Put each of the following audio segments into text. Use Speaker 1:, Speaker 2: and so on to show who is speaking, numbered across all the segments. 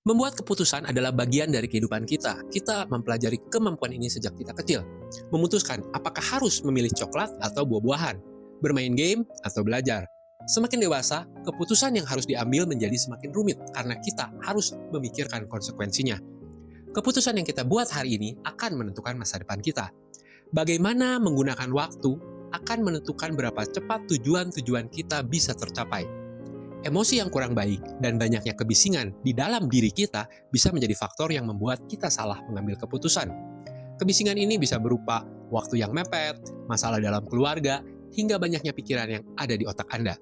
Speaker 1: Membuat keputusan adalah bagian dari kehidupan kita. Kita mempelajari kemampuan ini sejak kita kecil. Memutuskan apakah harus memilih coklat atau buah-buahan, bermain game atau belajar. Semakin dewasa, keputusan yang harus diambil menjadi semakin rumit karena kita harus memikirkan konsekuensinya. Keputusan yang kita buat hari ini akan menentukan masa depan kita. Bagaimana menggunakan waktu akan menentukan berapa cepat tujuan-tujuan kita bisa tercapai. Emosi yang kurang baik dan banyaknya kebisingan di dalam diri kita bisa menjadi faktor yang membuat kita salah mengambil keputusan. Kebisingan ini bisa berupa waktu yang mepet, masalah dalam keluarga, hingga banyaknya pikiran yang ada di otak Anda.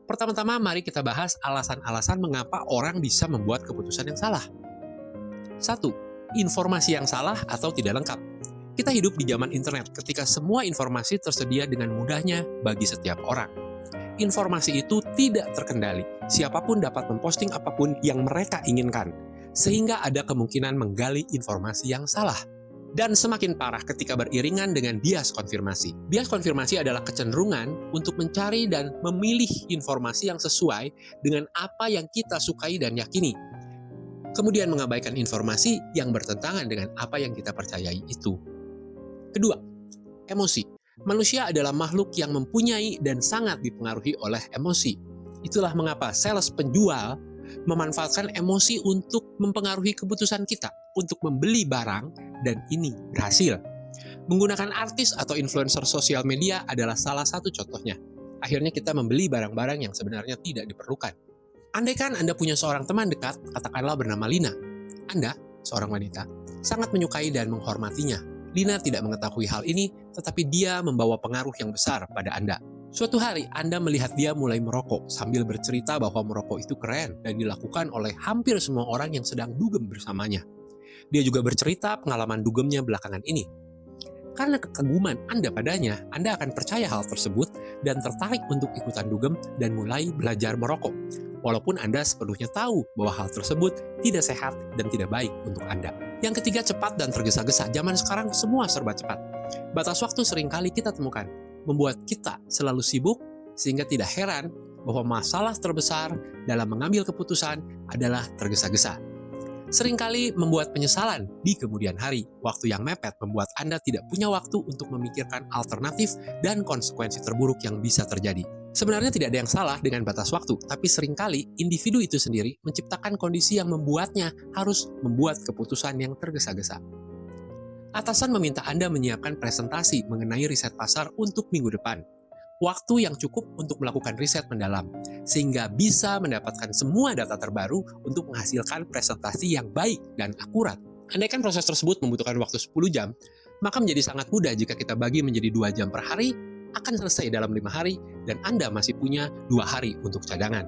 Speaker 1: Pertama-tama, mari kita bahas alasan-alasan mengapa orang bisa membuat keputusan yang salah. 1. Informasi yang salah atau tidak lengkap. Kita hidup di zaman internet ketika semua informasi tersedia dengan mudahnya bagi setiap orang. Informasi itu tidak terkendali. Siapapun dapat memposting apapun yang mereka inginkan, sehingga ada kemungkinan menggali informasi yang salah. Dan semakin parah ketika beriringan dengan bias konfirmasi. Bias konfirmasi adalah kecenderungan untuk mencari dan memilih informasi yang sesuai dengan apa yang kita sukai dan yakini. Kemudian mengabaikan informasi yang bertentangan dengan apa yang kita percayai itu. Kedua, emosi. Manusia adalah makhluk yang mempunyai dan sangat dipengaruhi oleh emosi. Itulah mengapa sales penjual memanfaatkan emosi untuk mempengaruhi keputusan kita untuk membeli barang, dan ini berhasil. Menggunakan artis atau influencer sosial media adalah salah satu contohnya. Akhirnya kita membeli barang-barang yang sebenarnya tidak diperlukan. Andaikan Anda punya seorang teman dekat, katakanlah bernama Lina. Anda, seorang wanita, sangat menyukai dan menghormatinya. Lina tidak mengetahui hal ini, tetapi dia membawa pengaruh yang besar pada Anda. Suatu hari, Anda melihat dia mulai merokok sambil bercerita bahwa merokok itu keren dan dilakukan oleh hampir semua orang yang sedang dugem bersamanya. Dia juga bercerita pengalaman dugemnya belakangan ini. Karena kekaguman Anda padanya, Anda akan percaya hal tersebut dan tertarik untuk ikutan dugem dan mulai belajar merokok. Walaupun Anda sepenuhnya tahu bahwa hal tersebut tidak sehat dan tidak baik untuk Anda. Yang ketiga, cepat dan tergesa-gesa. Zaman sekarang semua serba cepat. Batas waktu seringkali kita temukan, membuat kita selalu sibuk, sehingga tidak heran bahwa masalah terbesar dalam mengambil keputusan adalah tergesa-gesa. Seringkali membuat penyesalan di kemudian hari. Waktu yang mepet membuat Anda tidak punya waktu untuk memikirkan alternatif dan konsekuensi terburuk yang bisa terjadi. Sebenarnya tidak ada yang salah dengan batas waktu, tapi seringkali individu itu sendiri menciptakan kondisi yang membuatnya harus membuat keputusan yang tergesa-gesa. Atasan meminta Anda menyiapkan presentasi mengenai riset pasar untuk minggu depan. Waktu yang cukup untuk melakukan riset mendalam, sehingga bisa mendapatkan semua data terbaru untuk menghasilkan presentasi yang baik dan akurat. Andaikan proses tersebut membutuhkan waktu 10 jam, maka menjadi sangat mudah jika kita bagi menjadi 2 jam per hari, akan selesai dalam 5 hari, dan Anda masih punya 2 hari untuk cadangan.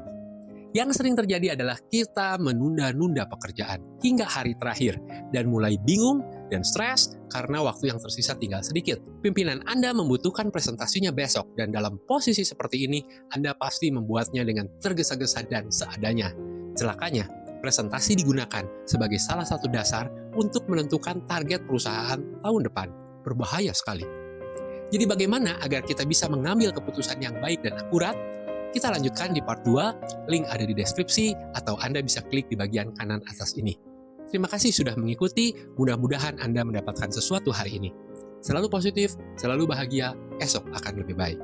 Speaker 1: Yang sering terjadi adalah kita menunda-nunda pekerjaan hingga hari terakhir, dan mulai bingung dan stres karena waktu yang tersisa tinggal sedikit. Pimpinan Anda membutuhkan presentasinya besok, dan dalam posisi seperti ini, Anda pasti membuatnya dengan tergesa-gesa dan seadanya. Celakanya, presentasi digunakan sebagai salah satu dasar untuk menentukan target perusahaan tahun depan. Berbahaya sekali. Jadi bagaimana agar kita bisa mengambil keputusan yang baik dan akurat? Kita lanjutkan di part 2, link ada di deskripsi, atau Anda bisa klik di bagian kanan atas ini. Terima kasih sudah mengikuti, mudah-mudahan Anda mendapatkan sesuatu hari ini. Selalu positif, selalu bahagia, esok akan lebih baik.